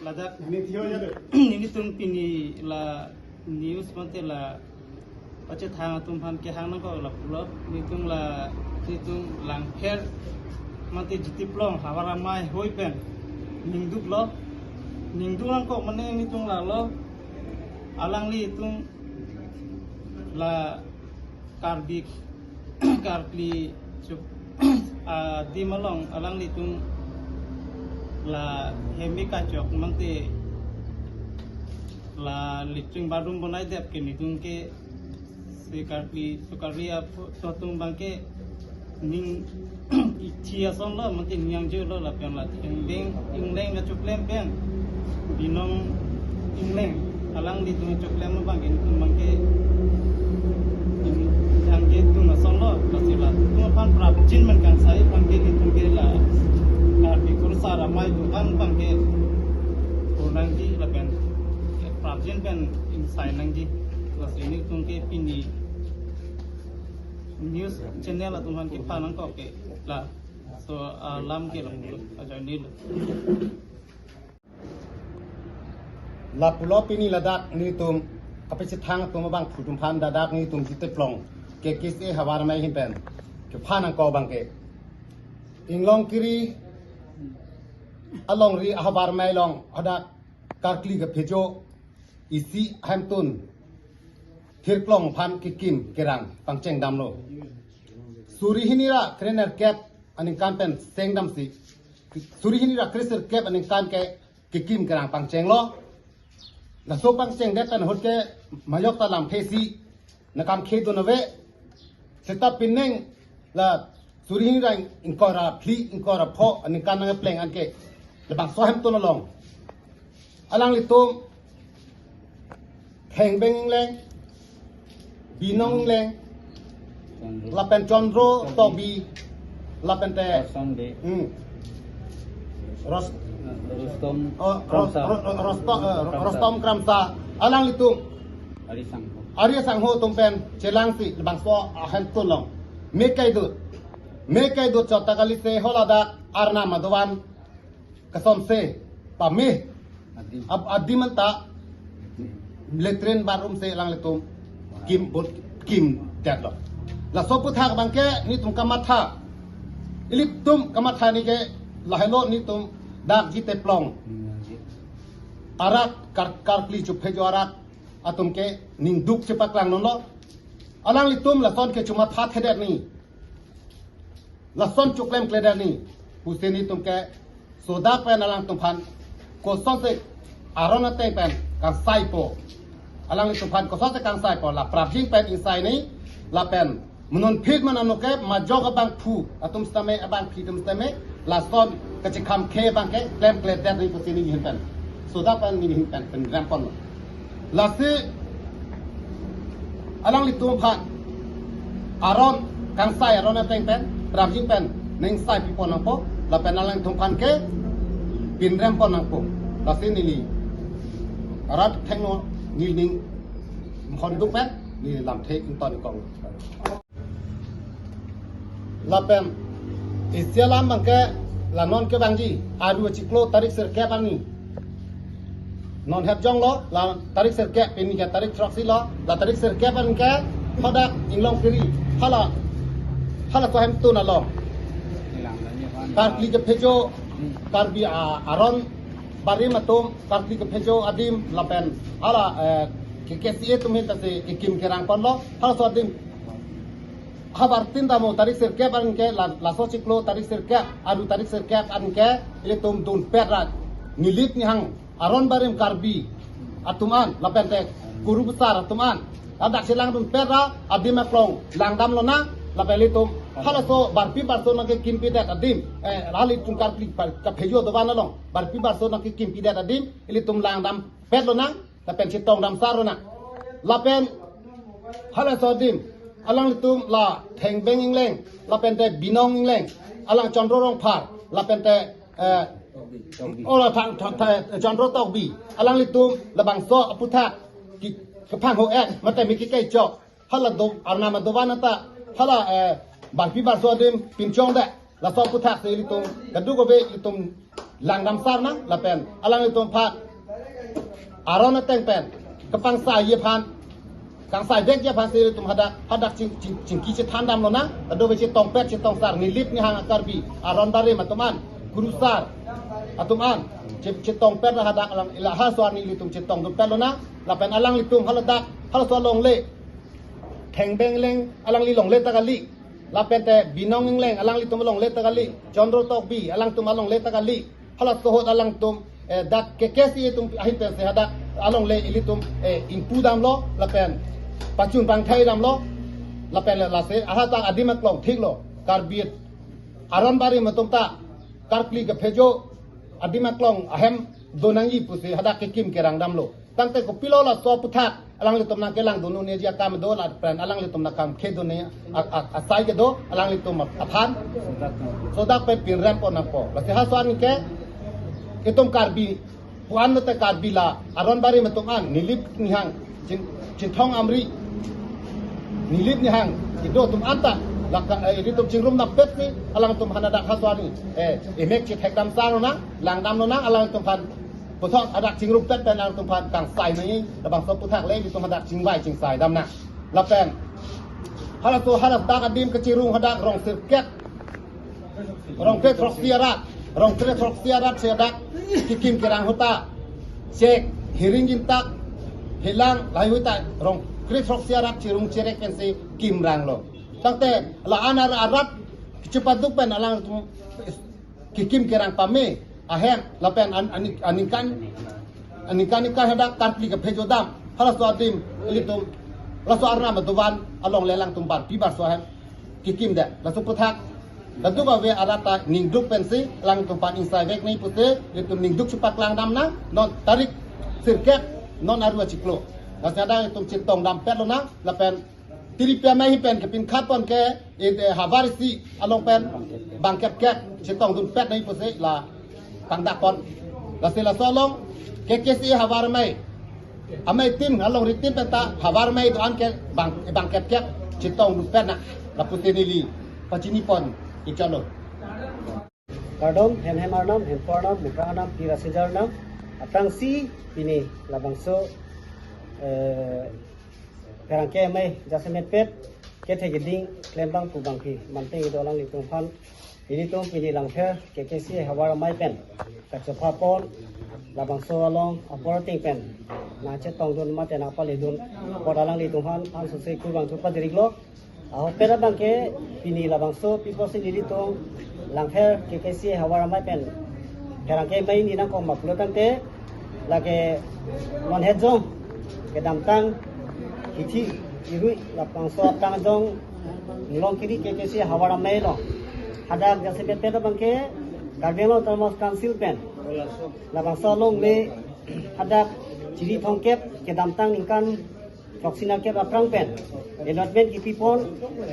ladak ini tum pini la news mante la pache thang tum phan ke hang nang ko la pulo ni tum la ni tum lang pher mante jiti plong hawara mai hoi pen ningduk lo ningduk lang ko mane ni tum la lo alang li tum la karbik karpli chup di malong alang li tum la hemi ka chok mangte la liching barum bonai dep ke ni tum ke se karpli sukaria to tum bangke ning ichia son lo mangte nyang je lo la pen la ingleng na chuklem pen binong ingleng alang li tum chuklem no bangke tum bangke yang ke tum son lo kasila tum pan prap jin man kan sai bangke ni tum ke la karpi kursa ramai bukan bangke kurang di lapen prapjin pen insai nangji kelas ini tungke pini news channel atau man kita nang kok ke lah so lam ke lam aja ni la pulo pini ladak ni tum kapesi thang tum bang phutum phan dadak ni tum jite plong ke kise hawar mai hin pen ke phanang ko bangke inglong kiri along ri habar mai long ada karkli ke phejo isi hamtun thirklong phan ki kim kerang pangcheng damlo suri hinira trainer cap aning kampen sengdam si suri hinira kriser cap aning kan ke ki kim kerang pangcheng lo na so pangcheng det tan hot ke mayok talam phesi na kam khe do nave seta pineng la suri hinira inkora phli inkora pho aning kan na pleng an ke lebang sohem tu nolong alang litum heng beng leng binong leng lapen chondro tobi lapen te rostom kramsa alang litum Arya Sangho tumpen chelang si lebang so ahem tu long mekai dut chota kali se holada arna madwan kasom se pami adimanta letren barum se lang letum kim tatlo la so puthak bangke ni tum kamatha ilip tum kamatha ni ke lahelo ni tum dak jite plong arak karkli chup phejo arak atum ke ning duk chepak lang nono alang litum la son ke chuma tha thedet ni la son chuklem kleder ni puseni tum ke soda pen alang tumpan ko sonse arona te pen kan sai po alang tumpan ko sonse kan sai po la prapjing pen insai ni la pen menun phit man anoke ma jog abang phu atum stame abang phitum stame la son kachikam khe bang ke klem klet dat ni pusini hin pen soda pen ni hin pen rampon la se alang tumpan aron kan sai arona te pen prapjing pen ning sai pi pon po la pen alang tumpan ke pin rempon angko kasin ini arat thengno nilning khonduk pet ni lam the ton kong lapen isialam bangke lanon ke bangji adu ciklo tarik serke bani non het jong lo la tarik serke pin ke tarik troksi lo la tarik serke ban ke hodak inglong kiri hala so hem tu na lo karpli ke phejo karbi aron bari matum karbi ke phejo adim lapen ala kesie tumin tase ikim kerang ponlo hal so adim habar tinda mo tarik serke ban ke la so ciklo tarik serke adu tarik serke an ke ile tum dun perat nilit ni hang aron barim karbi atuman lapen te guru besar atuman adak silang dun pera adim aklong langdam lona lapen litum hala so barpi barso na ke kimpi dat adim lali tum karpli ka phejo do banalong barpi barso na ke kimpi dat adim ili tum lang dam petlo na ta pen chitong dam saro na la pen hala so adim alang litum la theng beng ingleng la pen te binong ingleng alang chondro rong phar la pen te ola thang chondro tok bi alang litum la bang so aputha ki phang ho ek mate mi ki kai chok hala do arna ma do banata hala barpi barso adim pinchong da la so puthak se litum kadu go be litum lang dam sar na la pen alang li tum phat aron na teng pen kapang sa ye phan kang sai dek ye phan se tum hadak cing ki che than dam lo na ado be che tong pet che tong sar ni lip ni hang karbi aron bare matuman guru sar atuman che tong pet hadak alang ila ha swar ni li tum che tong pet lo na la pen alang li tum haladak hal so long le theng beng leng alang li long le takali la pen te binong leng alang li tum long le takali chondro tok bi alang tum along le takali halat ko hot alang tum dak kekesi tum ahin pen se hadak along le ili tum impu dam lo la pen pachun bang thai dam lo la pen la se aha ta adimak long thik lo karbit aron bari matum ta karkli ke phejo adimak long ahem donangi puse hadak ke kim kerang dam lo tangte ko pilo la so puthak alang li tum na kelang donu ne dia kam do la pen alang li tum na kam khe do ne asai ke do alang li tum aphan so dak pe pin ram pon na po la se ha swan ke itum karbi puan te karbi la aron bari matum an nilip ni hang chin thong amri nilip ni hang ido tum anta la ka itum chingrum na pet ni alang tum hanada khaswani emek chi thek dam sang na lang dam no na alang tum phan puthok adak chingrum pet pen alang tum phan kang sai ni la bang so puthak le tum hadak ching wai ching sai dam na la pen hala to hala dak adim ke chirung hadak rong sirket rong ke troksiarat rong tre troksiarat sedak kikim kerang hota cek hiring jintak hilang lai huta rong kri troksiarat chirung cherek pen se kim rang lo tangte la anar arat cepat duk pen alang tum kikim kerang pame ahem la pen anikan ikan hadak karpli ke phejo dam hala so adim litum la so arna matuwan along lelang tumbar pibar so hem kikim da la so puthak tentu bahwa arata ningduk pensi lang tumpan insai vek ni pute litum ningduk cepat lang dam na non tarik sirket non arua ciklo nasada litum citong dam pet lo na la pen tiripia mai pen ke pin khat pon ke havarisi along pen bangkep kep citong dun pet ni puse la pangdak pon la sila solong ke kesi havar mai amai tim along ritin penta havar mai tu an ke bangkep kep citong dun pet na la pute ni li pacini pon Icalo. Kardom, hem arnam, hem pornam, mukranam, pira sejarnam, atang si pini labangso perangke mai jasemet pet kete geding klembang pubang pi manteng idolang litung pan ini tung pini langpher kekesi hawara mai pen kaksopa pon labangso along operating pen na chetong dun mate na palidun podalang litung pan an susai kubang tupa diriglo pera bangke pini labangso people sin dilitong langher KKC hawara mai pen kerangke mai ni nang ko maklo tangte lage mon hejong ke damtang hithi irui labangso tang jong nilong kiri KKC hawara mai lo hadak jase pera bangke garbelo thermos council pen labangso long le hadak chiri thongkep ke damtang ingkan proxina ke aprang pen enotment ki pipon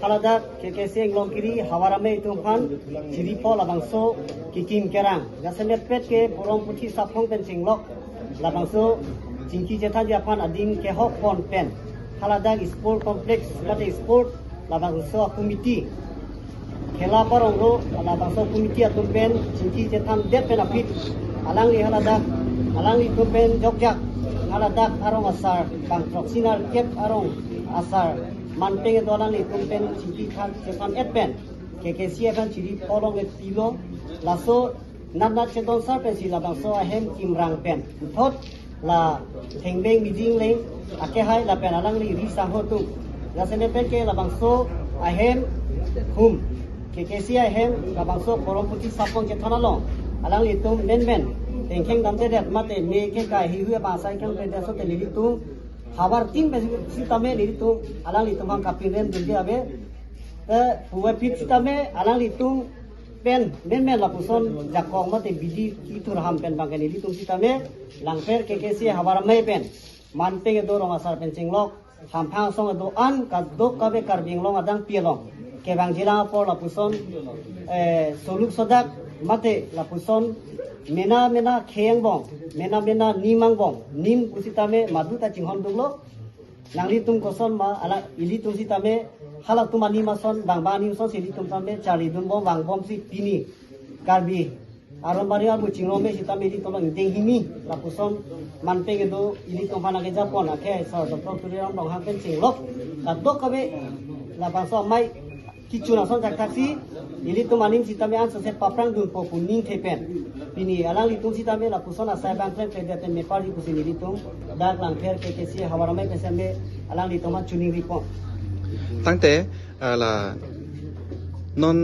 halada KKC nglong kiri hawarame tumhan chiri pol abangso kikim kerang jasemet pet ke porong puthi saphong pen singlok labangso chingki jetha japan adim ke hok pon pen halada sport complex mate sport labangso committee khela parongro labangso committee atum pen chingki jetham det pen apit alang li tumpen jokjak aladak arong asar kang proxinar kep arong asar manteng dolan ni tumpen chiti khan sepan etpen KKC kan chiri polong et tilo laso nanat cheton sar pen sila bangso ahem kimrang pen thot la thengbeng mijing leng ake hai la pen alang li ri sang hotu la sene pen ke la bangso ahem hum KKC ahem la bangso porong puti sapong chetana long alang li tum men tengkeng damte det mate me ke kai hi hue ba sai kang pe deso te li tu habar tin be sitame li tu alang li tumang kapinen dulge abe puwe pit sitame alang li tu pen men la puson jakong mate bidi ki tur ham pen bang li tu sitame langper KKC habar mai pen manteng do rong asar pen cinglok ham phang song do an ka do ka be kar bing long adang pielong ke bang jila por la puson soluk sodak mate la puson mena kheng bong mena nimang bong nim kusitame maduta chinghon duglo nangli tum koson ma ala ili tum sitame hala tumani mason bang nim son sili tum tame chali dum bong bang bom si pini karbi aron barial bu chingro me sita me di tolong ding himi la puson man pe ge do ili to pana ge japon akhe so to turi ram dong hang pen chinglok la dok ka be la bang so mai kichu na son jak taksi ili to manim sita me an so se paprang dun po puning thepen bini alang li tung sita me la puson asai bang tren pe de me pari pusin ili tung dak lang pher ke ke si hawara mai pe se me alang li to ma chuning report ตั้งแต่ละนน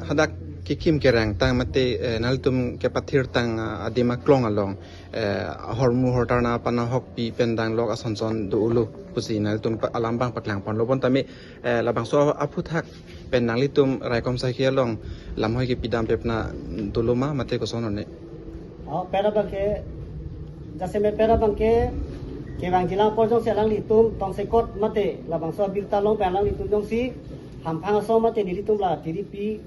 หักกิคิมเกรังตั้งมาเตนัลตุมเกปัทิรตั้งอดีมากลองอลองฮอร์มูฮอร์ตานาปนาฮอกปีเป็นดังลอกอสันซอนดูอุปุสีนัลตุมอลัมบังปักหลังปอนลบอนตามิละบางโซอพุทักเป็นนังลิตุมไรคอมไซเคียลองลำห้อยกิปิดามเปปนาตุลุมามาเตกสอนนี่เปราบังเกจะเสมเปราบังเกke bang jilang por jong se lang litum tong se kot mate la bang so bir ta long pa lang litum jong si ham phang so mate ni litum la tiripi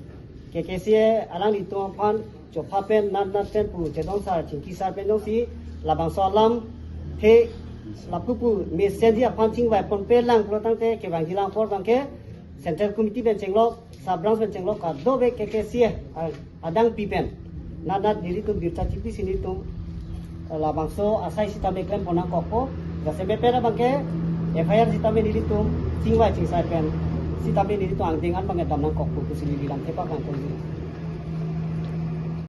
ke se alang litum phan cho pha pen nan nan pen pu che dong sa chin ki sa pen jong si la bang so lam the la pu me se dia phan ching wai pon pe lang pro tang te ke bang jilang por bang ke center committee ben chenglok sub branch ben chenglok ka do be ke se adang pi pen nan nan ni litum bir ta chipi sin litum la bangso asai sita me klem ponang kopo da se be pera bangke FIR sita me dilitum singwai chingsai pen sita me dilitum angding an bangke damnang kopo kusili dilang tepa kan